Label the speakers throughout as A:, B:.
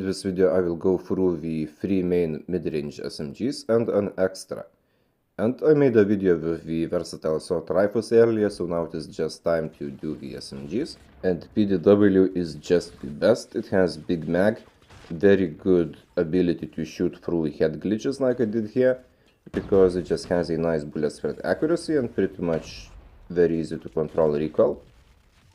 A: this video I will go through the 3 main mid-range SMGs and an extra. And I made a video with the versatile assault rifles earlier, so now it is just time to do the SMGs. And PDW is just the best. It has big mag, very good ability to shoot through head glitches like I did here, because it just has a nice bullet spread accuracy and pretty much very easy to control recoil.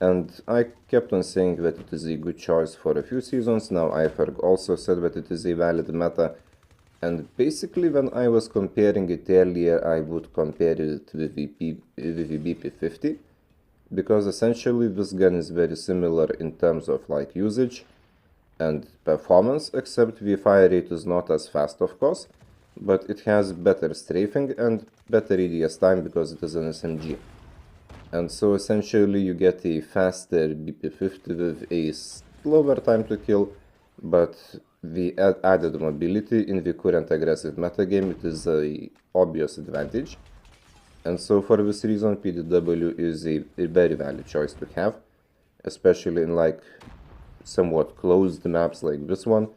A: And I kept on saying that it is a good choice for a few seasons. Now iFerg also said that it is a valid meta. And basically when I was comparing it earlier, I would compare it with the BP50. Because essentially this gun is very similar in terms of like usage and performance, except the fire rate is not as fast of course. But it has better strafing and better ADS time because it is an SMG. And so essentially you get a faster BP50 with a slower time to kill, but the added mobility in the current aggressive metagame, it is an obvious advantage. And so for this reason PDW is a very valid choice to have, especially in like somewhat closed maps like this one,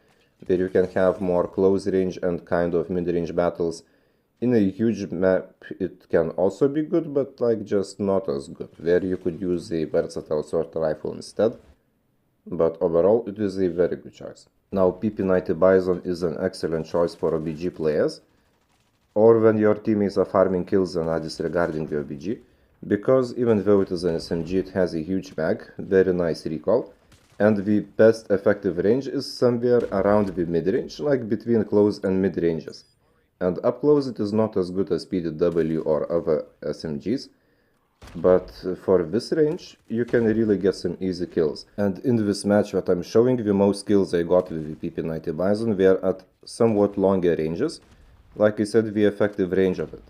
A: where you can have more close range and kind of mid-range battles. In a huge map it can also be good, but like just not as good, where you could use a versatile assault rifle instead. But overall it is a very good choice. Now PP19 Bizon is an excellent choice for OBG players, or when your teammates are farming kills and are disregarding the OBG, because even though it is an SMG it has a huge mag, very nice recoil, and the best effective range is somewhere around the mid-range, like between close and mid-ranges. And up close it is not as good as PDW or other SMGs, but for this range you can really get some easy kills. And in this match that I'm showing, the most kills I got with the PP19 Bizon were at somewhat longer ranges, like I said, the effective range of it.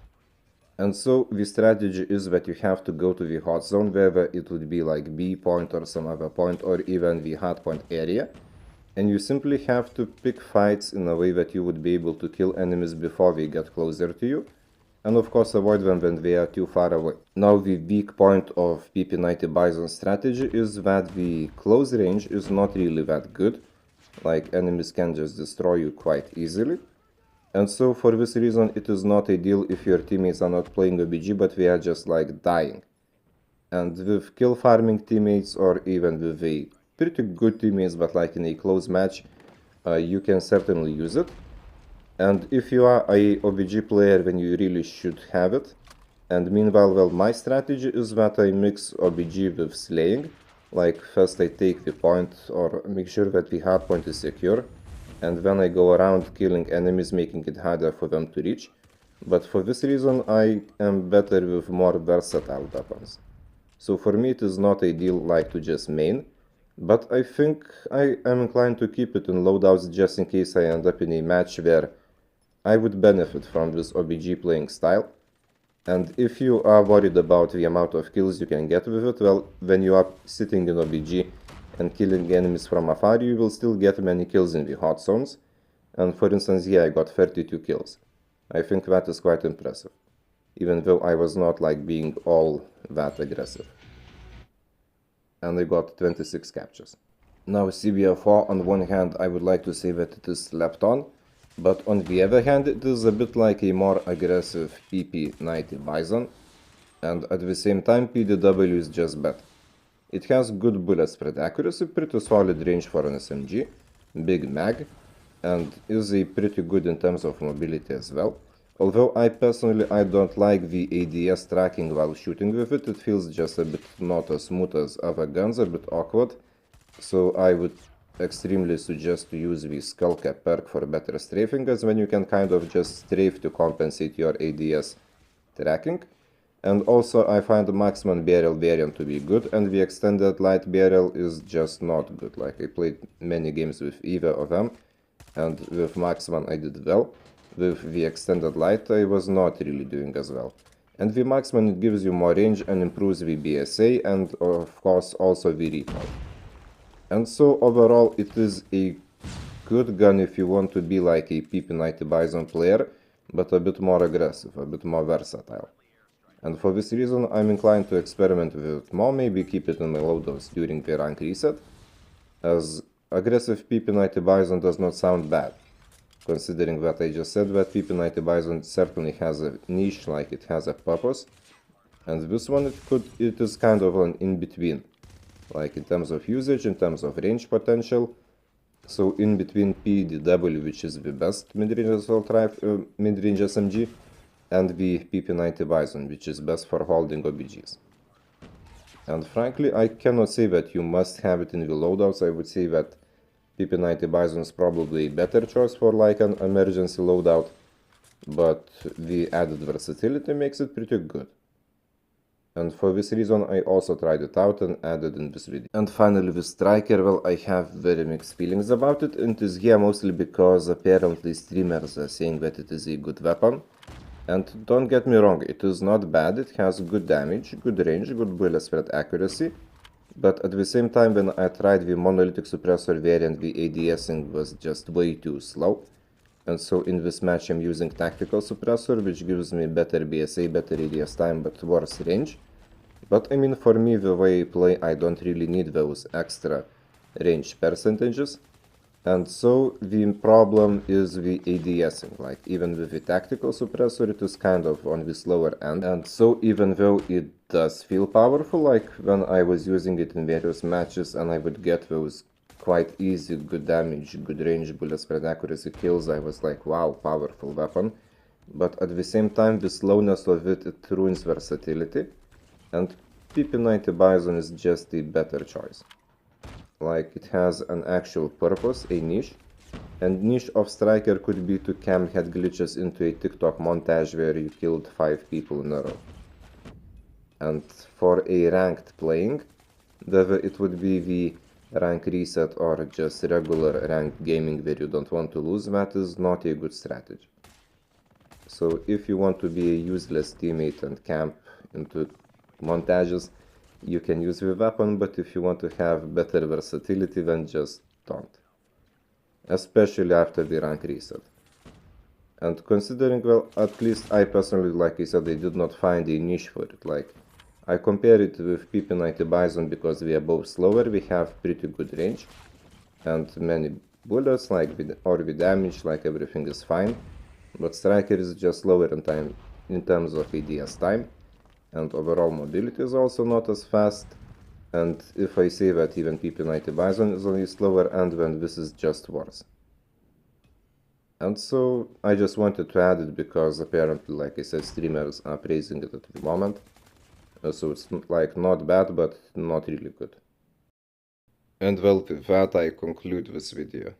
A: And so the strategy is that you have to go to the hot zone, whether it would be like B point or some other point, or even the hard point area. And you simply have to pick fights in a way that you would be able to kill enemies before they get closer to you. And of course avoid them when they are too far away. Now the weak point of PP19 Bizon strategy is that the close range is not really that good. Like enemies can just destroy you quite easily. And so for this reason it is not ideal if your teammates are not playing OBG but they are just like dying. And with kill farming teammates, or even with a pretty good teammates but like in a close match, you can certainly use it. And if you are a OBG player, then you really should have it. And meanwhile, well, my strategy is that I mix OBG with slaying. Like first I take the point or make sure that the hard point is secure, and then I go around killing enemies, making it harder for them to reach. But for this reason I am better with more versatile weapons. So for me it is not ideal like to just main, but I think I am inclined to keep it in loadouts just in case I end up in a match where I would benefit from this OBG playing style. And if you are worried about the amount of kills you can get with it, well, when you are sitting in OBG and killing enemies from afar, you will still get many kills in the hot zones. And for instance here I got 32 kills. I think that is quite impressive, even though I was not like being all that aggressive. And I got 26 captures. Now CBR4, on one hand I would like to say that it is slept on, but on the other hand it is a bit like a more aggressive PP19 Bizon, and at the same time PDW is just better. It has good bullet spread accuracy, pretty solid range for an SMG, big mag, and is a pretty good in terms of mobility as well. Although I personally don't like the ADS tracking while shooting with it, it feels just a bit not as smooth as other guns, a bit awkward. So I would extremely suggest to use the skull cap perk for better strafing, as when you can kind of just strafe to compensate your ADS tracking. And also I find the marksman barrel variant to be good, and the extended light barrel is just not good. Like I played many games with either of them, and with marksman I did well. With the extended light I was not really doing as well. And the marksman gives you more range and improves the BSA, and of course also the recoil. And so overall it is a good gun if you want to be like a PP19 Bizon player, but a bit more aggressive, a bit more versatile. And for this reason I'm inclined to experiment with it more, maybe keep it in my loadouts during the rank reset, as aggressive PP19 Bizon does not sound bad, considering that I just said that PP19 Bizon certainly has a niche, like it has a purpose, and this one it is kind of an in-between, like in terms of usage, in terms of range potential. So in between PDW, which is the best mid-range mid-range SMG, and the PP19 Bizon, which is best for holding OBGs. And frankly, I cannot say that you must have it in the loadouts. I would say that PP19 Bizon is probably a better choice for like an emergency loadout, but the added versatility makes it pretty good. And for this reason, I also tried it out and added in this video. And finally, the striker, well, I have very mixed feelings about it, and it is here mostly because apparently streamers are saying that it is a good weapon. And don't get me wrong, it is not bad, it has good damage, good range, good bullet spread accuracy. But at the same time, when I tried the monolithic suppressor variant, the ADSing was just way too slow. And so in this match I'm using tactical suppressor, which gives me better BSA, better ADS time, but worse range. But I mean, for me, the way I play, I don't really need those extra range percentages. And so the problem is the ADSing, like even with the tactical suppressor it is kind of on the slower end. And so even though it does feel powerful, like when I was using it in various matches and I would get those quite easy, good damage, good range, bullet spread accuracy kills, I was like, wow, powerful weapon. But at the same time, the slowness of it ruins versatility, and PP19 Bizon is just a better choice. Like, it has an actual purpose, a niche, and niche of striker could be to cam head glitches into a TikTok montage where you killed 5 people in a row. And for a ranked playing, whether it would be the rank reset or just regular ranked gaming where you don't want to lose, that is not a good strategy. So if you want to be a useless teammate and camp into montages, you can use the weapon, but if you want to have better versatility, then just don't. Especially after the rank reset. And considering, well, at least I personally, like I said, I did not find a niche for it. Like, I compare it with PP19 Bizon because we are both slower, we have pretty good range, and many bullets, like or the damage, like everything is fine. But striker is just slower in terms of ADS time. And overall mobility is also not as fast, and if I say that even PP19 Bizon is only slower, and then this is just worse. And so I just wanted to add it because apparently, like I said, streamers are praising it at the moment. So it's like not bad, but not really good. And well, with that I conclude this video.